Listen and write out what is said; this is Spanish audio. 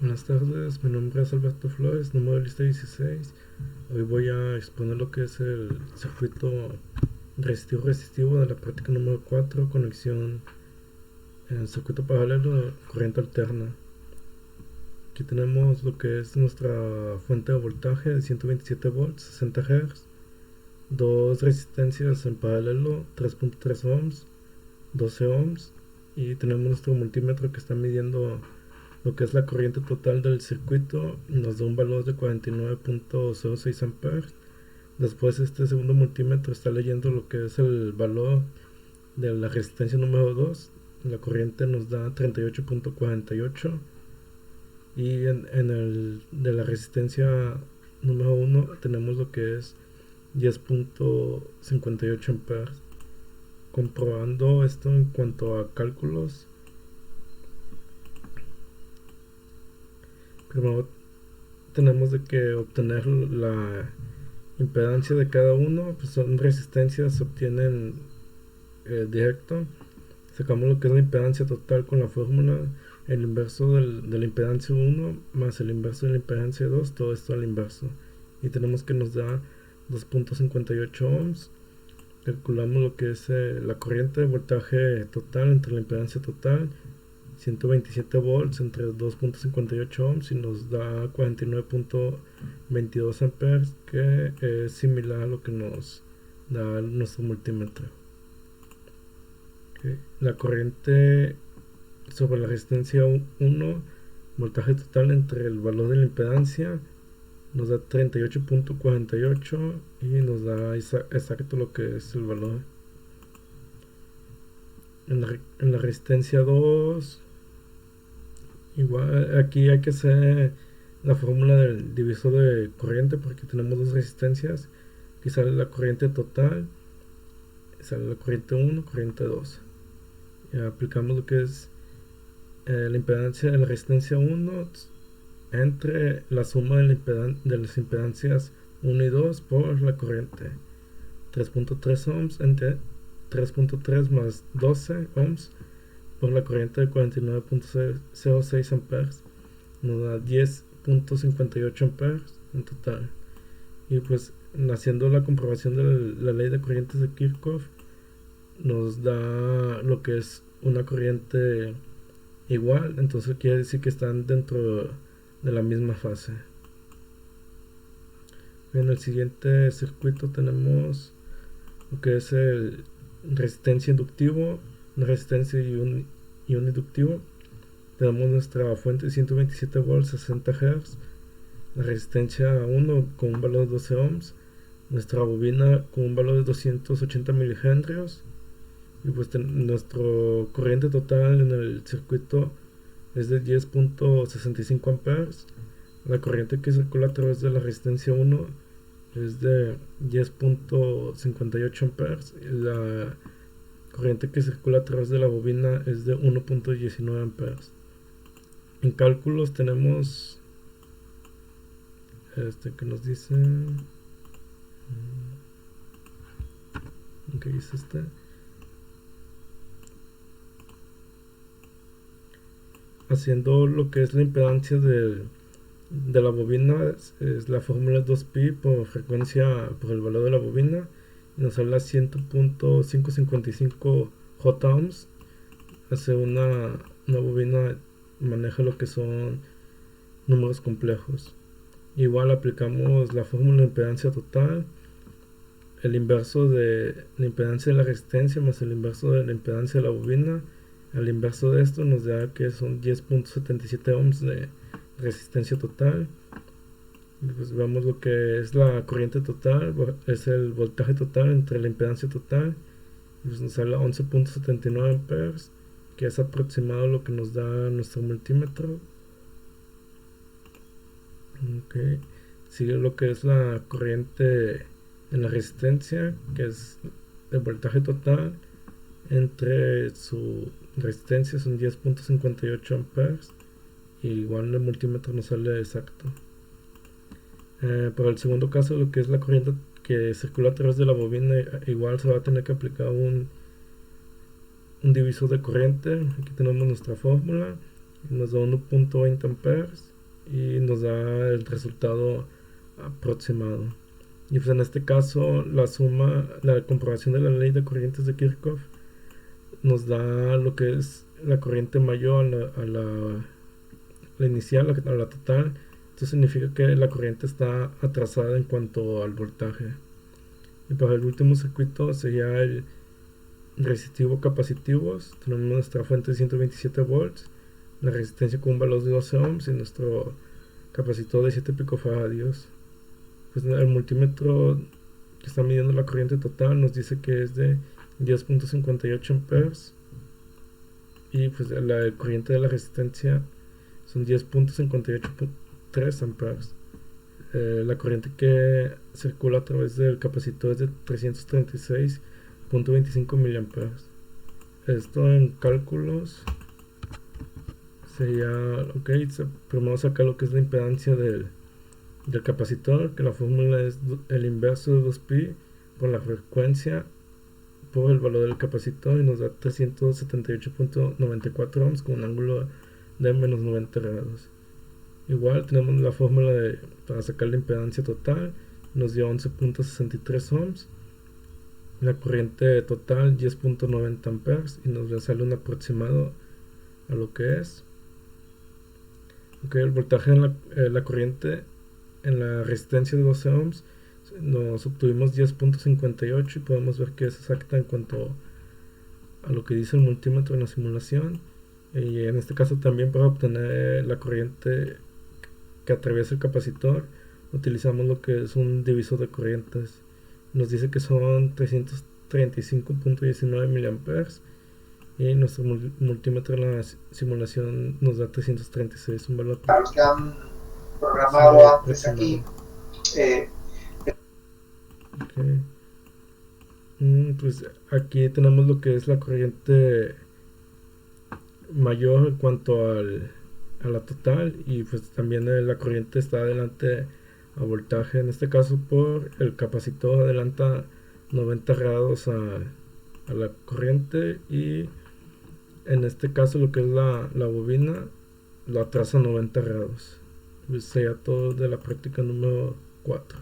Buenas tardes, mi nombre es Alberto Flores, número de lista 16. Hoy voy a exponer lo que es el circuito resistivo de la práctica número 4, conexión en circuito paralelo, corriente alterna. Aquí tenemos lo que es nuestra fuente de voltaje de 127 volts, 60 Hz, dos resistencias en paralelo, 3.3 ohms, 12 ohms, y tenemos nuestro multímetro que está midiendo lo que es la corriente total del circuito. Nos da un valor de 49.06 amperes. Después este segundo multímetro está leyendo lo que es el valor de la resistencia número 2. La corriente nos da 38.48, y en el de la resistencia número 1 tenemos lo que es 10.58 amperes. Comprobando esto en cuanto a cálculos, primero tenemos de que obtener la impedancia de cada uno. Pues son resistencias, se obtienen directo. Sacamos lo que es la impedancia total con la fórmula, el inverso de la impedancia 1 más el inverso de la impedancia 2, todo esto al inverso, y tenemos que nos da 2.58 ohms. Calculamos lo que es la corriente de voltaje total entre la impedancia total, 127 volts entre 2.58 ohms, y nos da 49.22 amperes, que es similar a lo que nos da nuestro multímetro. Okay. La corriente sobre la resistencia 1, voltaje total entre el valor de la impedancia, nos da 38.48 y nos da exacto lo que es el valor. En la resistencia 2, igual aquí hay que hacer la fórmula del divisor de corriente, porque tenemos dos resistencias. Aquí sale la corriente total, sale la corriente 1, corriente 2. Y aplicamos lo que es la impedancia de la resistencia 1 entre la suma de las impedancias 1 y 2 por la corriente, 3.3 ohms entre 3.3 más 12 ohms por la corriente de 49.06 amperes, nos da 10.58 amperes en total. Y pues haciendo la comprobación de la ley de corrientes de Kirchhoff, nos da lo que es una corriente igual, entonces quiere decir que están dentro de la misma fase. En el siguiente circuito tenemos lo que es el resistencia inductivo, una resistencia y un inductivo. Tenemos nuestra fuente de 127 volts, 60 Hz, la resistencia 1 con un valor de 12 ohms, nuestra bobina con un valor de 280 milihenrios, y pues nuestro corriente total en el circuito es de 10.65 amperes. La corriente que circula a través de la resistencia 1 es de 10.58 amperes. La corriente que circula a través de la bobina es de 1.19 amperes. En cálculos tenemos que nos dice ¿qué es haciendo lo que es la impedancia de la bobina? Es la fórmula 2pi por frecuencia por el valor de la bobina, y nos sale a 100.555 J ohms. Hace una bobina maneja lo que son números complejos. Igual aplicamos la fórmula de impedancia total, el inverso de la impedancia de la resistencia más el inverso de la impedancia de la bobina. Al inverso de esto nos da que son 10.77 ohms de resistencia total. Y pues vemos lo que es la corriente total, es el voltaje total entre la impedancia total, y pues nos sale 11.79 amperes, que es aproximado a lo que nos da nuestro multímetro. Okay. Sigue lo que es la corriente en la resistencia, que es el voltaje total entre su resistencia, son 10.58 amperes, y igual en el multímetro nos sale exacto. Para el segundo caso, lo que es la corriente que circula a través de la bobina, igual se va a tener que aplicar un divisor de corriente. Aquí tenemos nuestra fórmula, nos da 1.20 amperes y nos da el resultado aproximado. Y pues en este caso la comprobación de la ley de corrientes de Kirchhoff nos da lo que es la corriente mayor la inicial, a la total. Esto significa que la corriente está atrasada en cuanto al voltaje. Y para el último circuito sería el resistivo capacitivos. Tenemos nuestra fuente de 127 volts, la resistencia con un valor de 12 ohms y nuestro capacitor de 7 picofaradios. Pues el multímetro que está midiendo la corriente total nos dice que es de 10.58 amperes y pues la corriente de la resistencia son 10.58.3 amperes. La corriente que circula a través del capacitor es de 336.25 miliamperes. Esto en cálculos sería, primero sacar lo que es la impedancia del capacitor, que la fórmula es el inverso de 2pi por la frecuencia por el valor del capacitor y nos da 378.94 ohms con un ángulo de menos 90 grados. Igual tenemos la fórmula para sacar la impedancia total, nos dio 11.63 ohms, la corriente total 10.90 amperes y nos sale un aproximado a lo que es. El voltaje en la corriente en la resistencia de 12 ohms nos obtuvimos 10.58 y podemos ver que es exacta en cuanto a lo que dice el multímetro en la simulación. Y en este caso también para obtener la corriente que atraviesa el capacitor utilizamos lo que es un divisor de corrientes. Nos dice que son 335.19 miliamperes y nuestro multímetro en la simulación nos da 336, un valor para los que han programado antes aquí. Pues aquí tenemos lo que es la corriente mayor en cuanto a la total y pues también la corriente está adelante a voltaje. En este caso por el capacitor adelanta 90 grados a la corriente y en este caso lo que es la bobina lo atrasa 90 grados. Pues sería todo de la práctica número 4.